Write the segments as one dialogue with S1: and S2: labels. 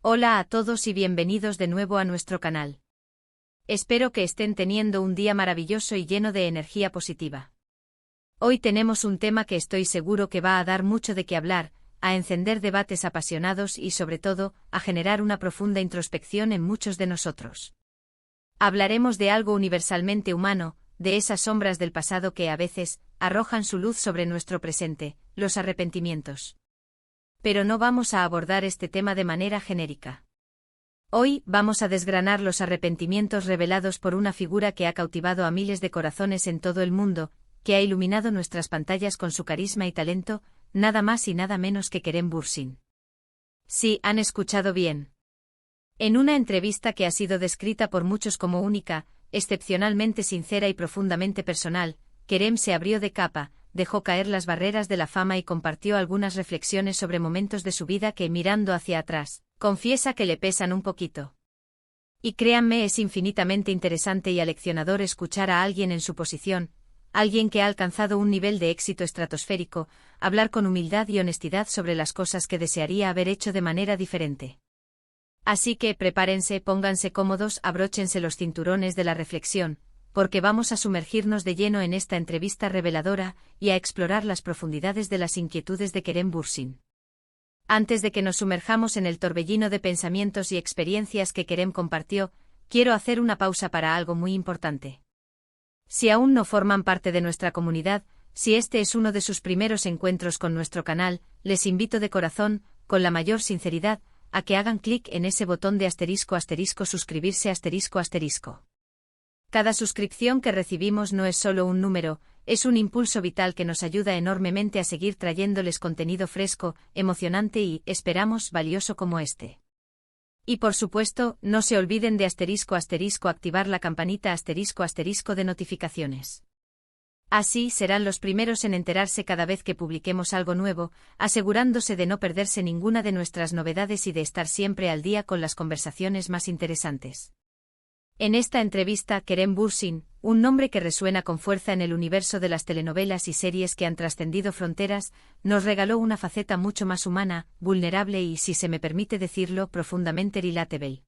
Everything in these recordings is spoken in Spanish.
S1: Hola a todos y bienvenidos de nuevo a nuestro canal. Espero que estén teniendo un día maravilloso y lleno de energía positiva. Hoy tenemos un tema que estoy seguro que va a dar mucho de qué hablar, a encender debates apasionados y sobre todo, a generar una profunda introspección en muchos de nosotros. Hablaremos de algo universalmente humano, de esas sombras del pasado que a veces arrojan su luz sobre nuestro presente, los arrepentimientos. Pero no vamos a abordar este tema de manera genérica. Hoy vamos a desgranar los arrepentimientos revelados por una figura que ha cautivado a miles de corazones en todo el mundo, que ha iluminado nuestras pantallas con su carisma y talento, nada más y nada menos que Kerem Bürsin. Sí, han escuchado bien. En una entrevista que ha sido descrita por muchos como única, excepcionalmente sincera y profundamente personal, Kerem se abrió de capa, dejó caer las barreras de la fama y compartió algunas reflexiones sobre momentos de su vida que, mirando hacia atrás, confiesa que le pesan un poquito. Y créanme, es infinitamente interesante y aleccionador escuchar a alguien en su posición, alguien que ha alcanzado un nivel de éxito estratosférico, hablar con humildad y honestidad sobre las cosas que desearía haber hecho de manera diferente. Así que prepárense, pónganse cómodos, abróchense los cinturones de la reflexión, porque vamos a sumergirnos de lleno en esta entrevista reveladora y a explorar las profundidades de las inquietudes de Kerem Bürsin. Antes de que nos sumerjamos en el torbellino de pensamientos y experiencias que Kerem compartió, quiero hacer una pausa para algo muy importante. Si aún no forman parte de nuestra comunidad, si este es uno de sus primeros encuentros con nuestro canal, les invito de corazón, con la mayor sinceridad, a que hagan clic en ese botón de *** suscribirse ***. Cada suscripción que recibimos no es solo un número, es un impulso vital que nos ayuda enormemente a seguir trayéndoles contenido fresco, emocionante y, esperamos, valioso como este. Y por supuesto, no se olviden de *** activar la campanita *** de notificaciones. Así serán los primeros en enterarse cada vez que publiquemos algo nuevo, asegurándose de no perderse ninguna de nuestras novedades y de estar siempre al día con las conversaciones más interesantes. En esta entrevista, Kerem Bürsin, un nombre que resuena con fuerza en el universo de las telenovelas y series que han trascendido fronteras, nos regaló una faceta mucho más humana, vulnerable y, si se me permite decirlo, profundamente relatable.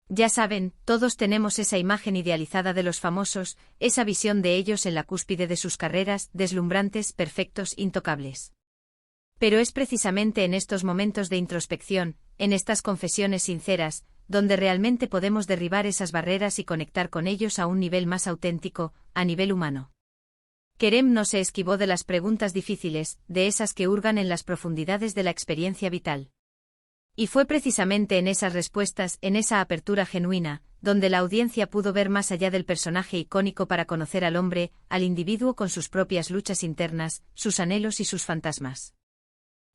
S1: Ya saben, todos tenemos esa imagen idealizada de los famosos, esa visión de ellos en la cúspide de sus carreras, deslumbrantes, perfectos, intocables. Pero es precisamente en estos momentos de introspección, en estas confesiones sinceras, donde realmente podemos derribar esas barreras y conectar con ellos a un nivel más auténtico, a nivel humano. Kerem no se esquivó de las preguntas difíciles, de esas que hurgan en las profundidades de la experiencia vital. Y fue precisamente en esas respuestas, en esa apertura genuina, donde la audiencia pudo ver más allá del personaje icónico para conocer al hombre, al individuo con sus propias luchas internas, sus anhelos y sus fantasmas.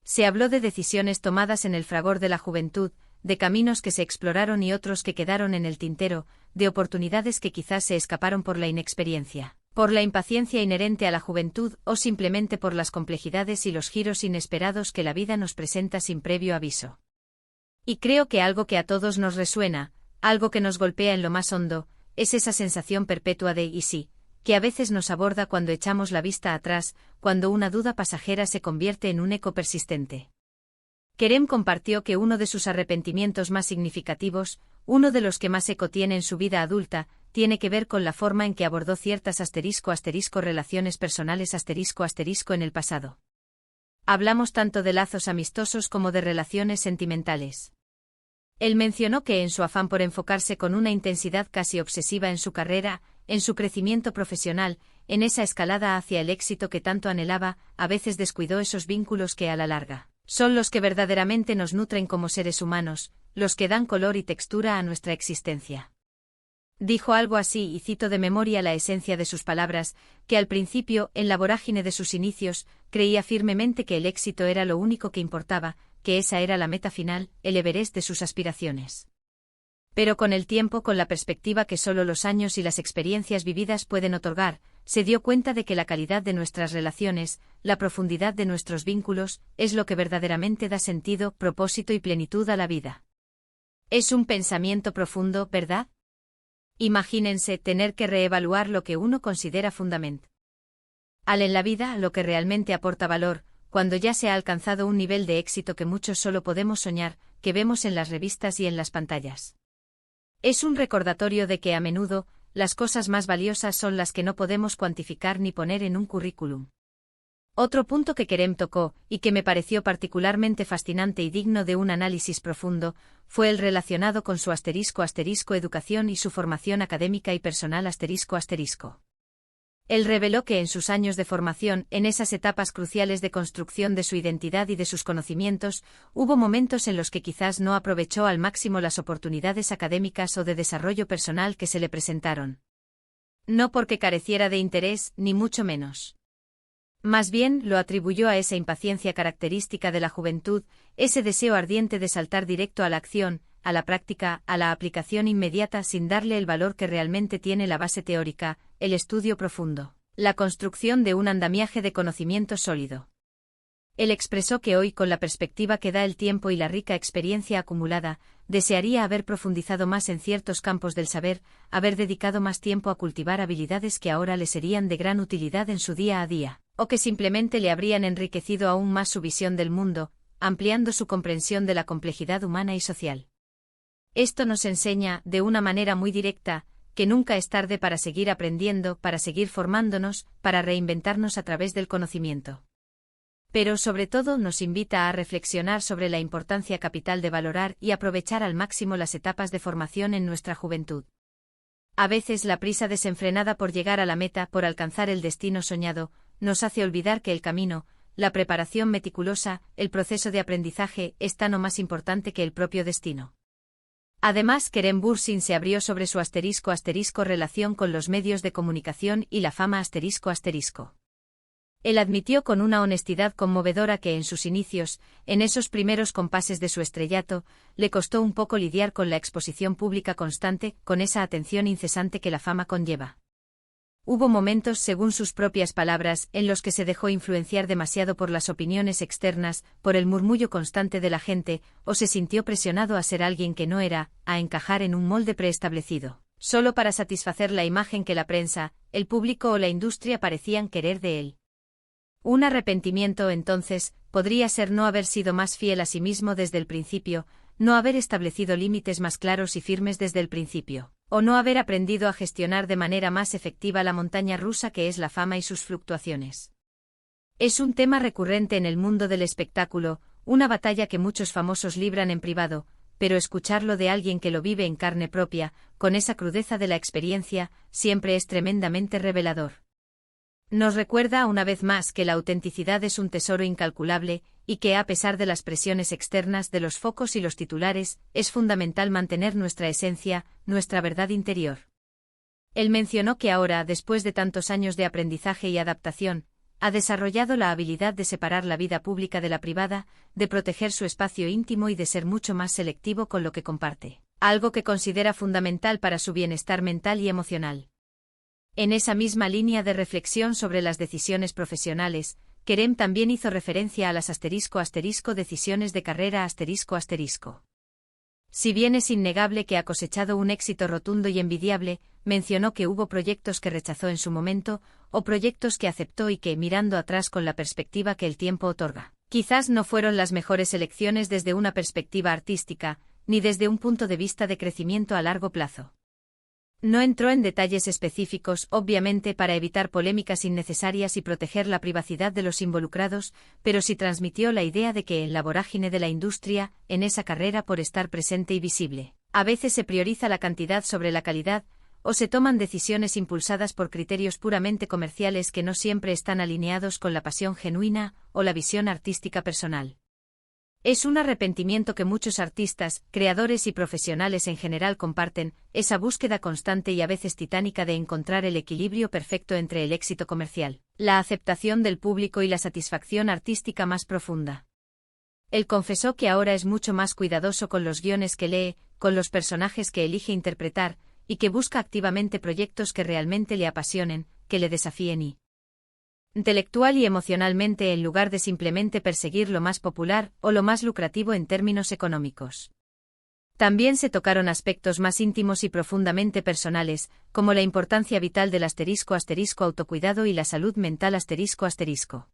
S1: Se habló de decisiones tomadas en el fragor de la juventud, de caminos que se exploraron y otros que quedaron en el tintero, de oportunidades que quizás se escaparon por la inexperiencia, por la impaciencia inherente a la juventud o simplemente por las complejidades y los giros inesperados que la vida nos presenta sin previo aviso. Y creo que algo que a todos nos resuena, algo que nos golpea en lo más hondo, es esa sensación perpetua de «y sí», que a veces nos aborda cuando echamos la vista atrás, cuando una duda pasajera se convierte en un eco persistente. Kerem compartió que uno de sus arrepentimientos más significativos, uno de los que más eco tiene en su vida adulta, tiene que ver con la forma en que abordó ciertas *** relaciones personales *** en el pasado. Hablamos tanto de lazos amistosos como de relaciones sentimentales. Él mencionó que en su afán por enfocarse con una intensidad casi obsesiva en su carrera, en su crecimiento profesional, en esa escalada hacia el éxito que tanto anhelaba, a veces descuidó esos vínculos que a la larga son los que verdaderamente nos nutren como seres humanos, los que dan color y textura a nuestra existencia. Dijo algo así, y cito de memoria la esencia de sus palabras, que al principio, en la vorágine de sus inicios, creía firmemente que el éxito era lo único que importaba, que esa era la meta final, el Everest de sus aspiraciones. Pero con el tiempo, con la perspectiva que solo los años y las experiencias vividas pueden otorgar, se dio cuenta de que la calidad de nuestras relaciones, la profundidad de nuestros vínculos, es lo que verdaderamente da sentido, propósito y plenitud a la vida. Es un pensamiento profundo, ¿verdad? Imagínense tener que reevaluar lo que uno considera fundamental en la vida, lo que realmente aporta valor, cuando ya se ha alcanzado un nivel de éxito que muchos solo podemos soñar, que vemos en las revistas y en las pantallas. Es un recordatorio de que a menudo, las cosas más valiosas son las que no podemos cuantificar ni poner en un currículum. Otro punto que Kerem tocó, y que me pareció particularmente fascinante y digno de un análisis profundo, fue el relacionado con su **educación y su formación académica y personal **. Él reveló que en sus años de formación, en esas etapas cruciales de construcción de su identidad y de sus conocimientos, hubo momentos en los que quizás no aprovechó al máximo las oportunidades académicas o de desarrollo personal que se le presentaron. No porque careciera de interés, ni mucho menos. Más bien, lo atribuyó a esa impaciencia característica de la juventud, ese deseo ardiente de saltar directo a la acción, a la práctica, a la aplicación inmediata sin darle el valor que realmente tiene la base teórica, el estudio profundo, la construcción de un andamiaje de conocimiento sólido. Él expresó que hoy, con la perspectiva que da el tiempo y la rica experiencia acumulada, desearía haber profundizado más en ciertos campos del saber, haber dedicado más tiempo a cultivar habilidades que ahora le serían de gran utilidad en su día a día, o que simplemente le habrían enriquecido aún más su visión del mundo, ampliando su comprensión de la complejidad humana y social. Esto nos enseña, de una manera muy directa, que nunca es tarde para seguir aprendiendo, para seguir formándonos, para reinventarnos a través del conocimiento. Pero sobre todo nos invita a reflexionar sobre la importancia capital de valorar y aprovechar al máximo las etapas de formación en nuestra juventud. A veces la prisa desenfrenada por llegar a la meta, por alcanzar el destino soñado, nos hace olvidar que el camino, la preparación meticulosa, el proceso de aprendizaje, es tan o más importante que el propio destino. Además, Kerem Bürsin se abrió sobre su *** relación con los medios de comunicación y la fama ***. Él admitió con una honestidad conmovedora que en sus inicios, en esos primeros compases de su estrellato, le costó un poco lidiar con la exposición pública constante, con esa atención incesante que la fama conlleva. Hubo momentos, según sus propias palabras, en los que se dejó influenciar demasiado por las opiniones externas, por el murmullo constante de la gente, o se sintió presionado a ser alguien que no era, a encajar en un molde preestablecido, solo para satisfacer la imagen que la prensa, el público o la industria parecían querer de él. Un arrepentimiento, entonces, podría ser no haber sido más fiel a sí mismo desde el principio, no haber establecido límites más claros y firmes desde el principio, o no haber aprendido a gestionar de manera más efectiva la montaña rusa que es la fama y sus fluctuaciones. Es un tema recurrente en el mundo del espectáculo, una batalla que muchos famosos libran en privado, pero escucharlo de alguien que lo vive en carne propia, con esa crudeza de la experiencia, siempre es tremendamente revelador. Nos recuerda una vez más que la autenticidad es un tesoro incalculable, y que a pesar de las presiones externas de los focos y los titulares, es fundamental mantener nuestra esencia, nuestra verdad interior. Él mencionó que ahora, después de tantos años de aprendizaje y adaptación, ha desarrollado la habilidad de separar la vida pública de la privada, de proteger su espacio íntimo y de ser mucho más selectivo con lo que comparte, algo que considera fundamental para su bienestar mental y emocional. En esa misma línea de reflexión sobre las decisiones profesionales, Kerem también hizo referencia a las *** decisiones de carrera ***. Si bien es innegable que ha cosechado un éxito rotundo y envidiable, mencionó que hubo proyectos que rechazó en su momento, o proyectos que aceptó y que, mirando atrás con la perspectiva que el tiempo otorga, quizás no fueron las mejores elecciones desde una perspectiva artística, ni desde un punto de vista de crecimiento a largo plazo. No entró en detalles específicos, obviamente para evitar polémicas innecesarias y proteger la privacidad de los involucrados, pero sí transmitió la idea de que en la vorágine de la industria, en esa carrera por estar presente y visible, a veces se prioriza la cantidad sobre la calidad, o se toman decisiones impulsadas por criterios puramente comerciales que no siempre están alineados con la pasión genuina o la visión artística personal. Es un arrepentimiento que muchos artistas, creadores y profesionales en general comparten, esa búsqueda constante y a veces titánica de encontrar el equilibrio perfecto entre el éxito comercial, la aceptación del público y la satisfacción artística más profunda. Él confesó que ahora es mucho más cuidadoso con los guiones que lee, con los personajes que elige interpretar, y que busca activamente proyectos que realmente le apasionen, que le desafíen y intelectual y emocionalmente en lugar de simplemente perseguir lo más popular o lo más lucrativo en términos económicos. También se tocaron aspectos más íntimos y profundamente personales, como la importancia vital del *** autocuidado y la salud mental ***.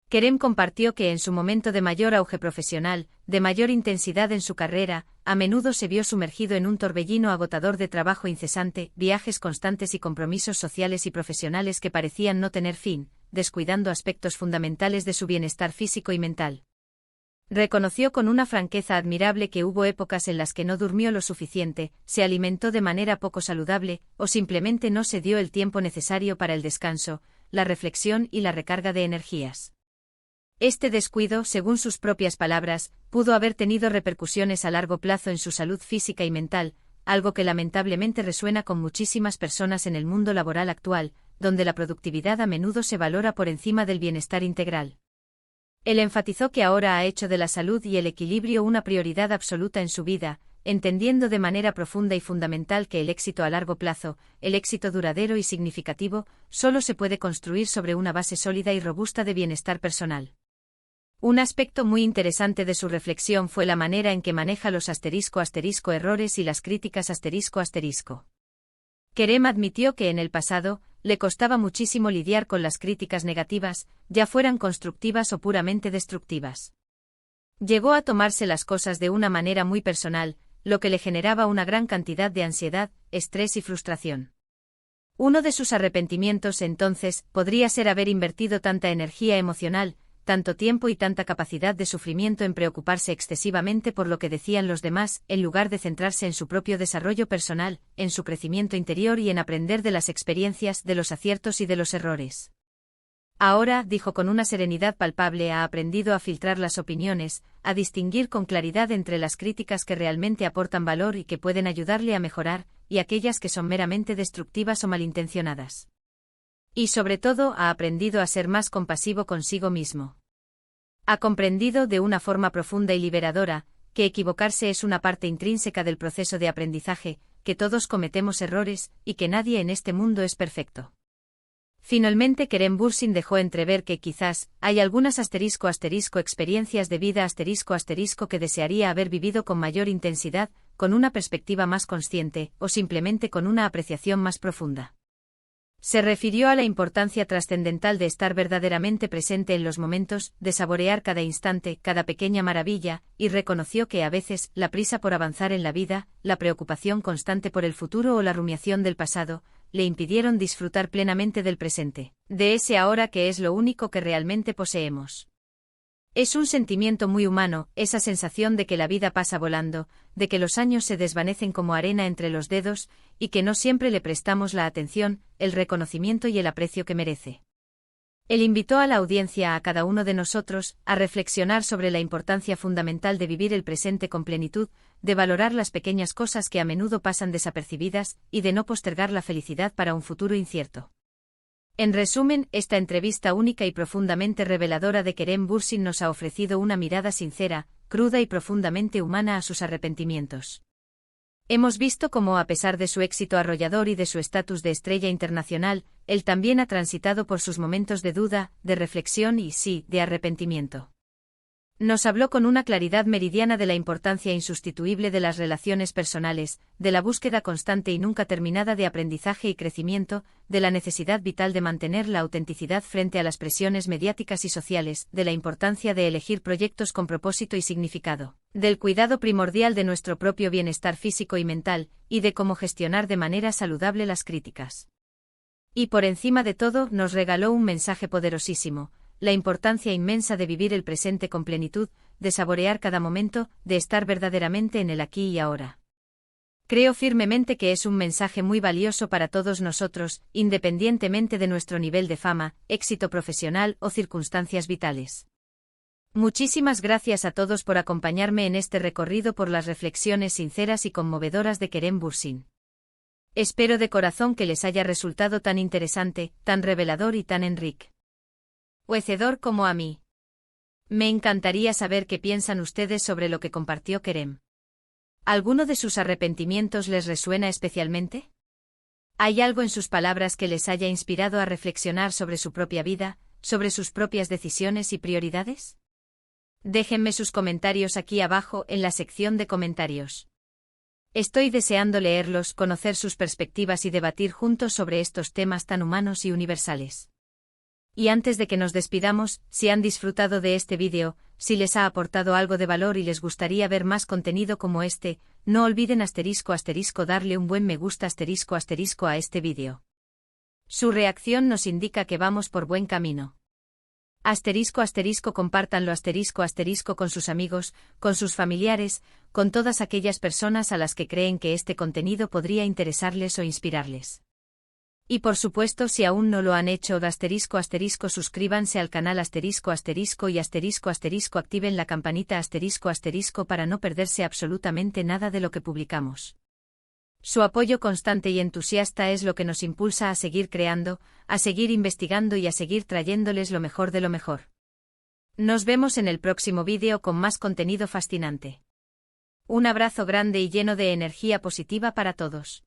S1: Kerem compartió que en su momento de mayor auge profesional, de mayor intensidad en su carrera, a menudo se vio sumergido en un torbellino agotador de trabajo incesante, viajes constantes y compromisos sociales y profesionales que parecían no tener fin, descuidando aspectos fundamentales de su bienestar físico y mental. Reconoció con una franqueza admirable que hubo épocas en las que no durmió lo suficiente, se alimentó de manera poco saludable, o simplemente no se dio el tiempo necesario para el descanso, la reflexión y la recarga de energías. Este descuido, según sus propias palabras, pudo haber tenido repercusiones a largo plazo en su salud física y mental, algo que lamentablemente resuena con muchísimas personas en el mundo laboral actual, donde la productividad a menudo se valora por encima del bienestar integral. Él enfatizó que ahora ha hecho de la salud y el equilibrio una prioridad absoluta en su vida, entendiendo de manera profunda y fundamental que el éxito a largo plazo, el éxito duradero y significativo, solo se puede construir sobre una base sólida y robusta de bienestar personal. Un aspecto muy interesante de su reflexión fue la manera en que maneja los **errores y las críticas **. Kerem admitió que en el pasado, le costaba muchísimo lidiar con las críticas negativas, ya fueran constructivas o puramente destructivas. Llegó a tomarse las cosas de una manera muy personal, lo que le generaba una gran cantidad de ansiedad, estrés y frustración. Uno de sus arrepentimientos entonces podría ser haber invertido tanta energía emocional, tanto tiempo y tanta capacidad de sufrimiento en preocuparse excesivamente por lo que decían los demás, en lugar de centrarse en su propio desarrollo personal, en su crecimiento interior y en aprender de las experiencias, de los aciertos y de los errores. Ahora, dijo con una serenidad palpable, ha aprendido a filtrar las opiniones, a distinguir con claridad entre las críticas que realmente aportan valor y que pueden ayudarle a mejorar, y aquellas que son meramente destructivas o malintencionadas. Y sobre todo ha aprendido a ser más compasivo consigo mismo. Ha comprendido de una forma profunda y liberadora, que equivocarse es una parte intrínseca del proceso de aprendizaje, que todos cometemos errores, y que nadie en este mundo es perfecto. Finalmente Kerem Bürsin dejó entrever que quizás, hay algunas experiencias de vida que desearía haber vivido con mayor intensidad, con una perspectiva más consciente, o simplemente con una apreciación más profunda. Se refirió a la importancia trascendental de estar verdaderamente presente en los momentos, de saborear cada instante, cada pequeña maravilla, y reconoció que a veces, la prisa por avanzar en la vida, la preocupación constante por el futuro o la rumiación del pasado, le impidieron disfrutar plenamente del presente, de ese ahora que es lo único que realmente poseemos. Es un sentimiento muy humano, esa sensación de que la vida pasa volando, de que los años se desvanecen como arena entre los dedos, y que no siempre le prestamos la atención, el reconocimiento y el aprecio que merece. Él invitó a la audiencia, a cada uno de nosotros, a reflexionar sobre la importancia fundamental de vivir el presente con plenitud, de valorar las pequeñas cosas que a menudo pasan desapercibidas, y de no postergar la felicidad para un futuro incierto. En resumen, esta entrevista única y profundamente reveladora de Kerem Bürsin nos ha ofrecido una mirada sincera, cruda y profundamente humana a sus arrepentimientos. Hemos visto cómo, a pesar de su éxito arrollador y de su estatus de estrella internacional, él también ha transitado por sus momentos de duda, de reflexión y, sí, de arrepentimiento. Nos habló con una claridad meridiana de la importancia insustituible de las relaciones personales, de la búsqueda constante y nunca terminada de aprendizaje y crecimiento, de la necesidad vital de mantener la autenticidad frente a las presiones mediáticas y sociales, de la importancia de elegir proyectos con propósito y significado, del cuidado primordial de nuestro propio bienestar físico y mental, y de cómo gestionar de manera saludable las críticas. Y por encima de todo, nos regaló un mensaje poderosísimo: la importancia inmensa de vivir el presente con plenitud, de saborear cada momento, de estar verdaderamente en el aquí y ahora. Creo firmemente que es un mensaje muy valioso para todos nosotros, independientemente de nuestro nivel de fama, éxito profesional o circunstancias vitales. Muchísimas gracias a todos por acompañarme en este recorrido por las reflexiones sinceras y conmovedoras de Kerem Bürsin. Espero de corazón que les haya resultado tan interesante, tan revelador y tan enriquecedor como a mí. Me encantaría saber qué piensan ustedes sobre lo que compartió Kerem. ¿Alguno de sus arrepentimientos les resuena especialmente? ¿Hay algo en sus palabras que les haya inspirado a reflexionar sobre su propia vida, sobre sus propias decisiones y prioridades? Déjenme sus comentarios aquí abajo en la sección de comentarios. Estoy deseando leerlos, conocer sus perspectivas y debatir juntos sobre estos temas tan humanos y universales. Y antes de que nos despidamos, si han disfrutado de este vídeo, si les ha aportado algo de valor y les gustaría ver más contenido como este, no olviden darle un buen me gusta a este vídeo. Su reacción nos indica que vamos por buen camino. Compártanlo con sus amigos, con sus familiares, con todas aquellas personas a las que creen que este contenido podría interesarles o inspirarles. Y por supuesto, si aún no lo han hecho, suscríbanse al canal y activen la campanita para no perderse absolutamente nada de lo que publicamos. Su apoyo constante y entusiasta es lo que nos impulsa a seguir creando, a seguir investigando y a seguir trayéndoles lo mejor de lo mejor. Nos vemos en el próximo vídeo con más contenido fascinante. Un abrazo grande y lleno de energía positiva para todos.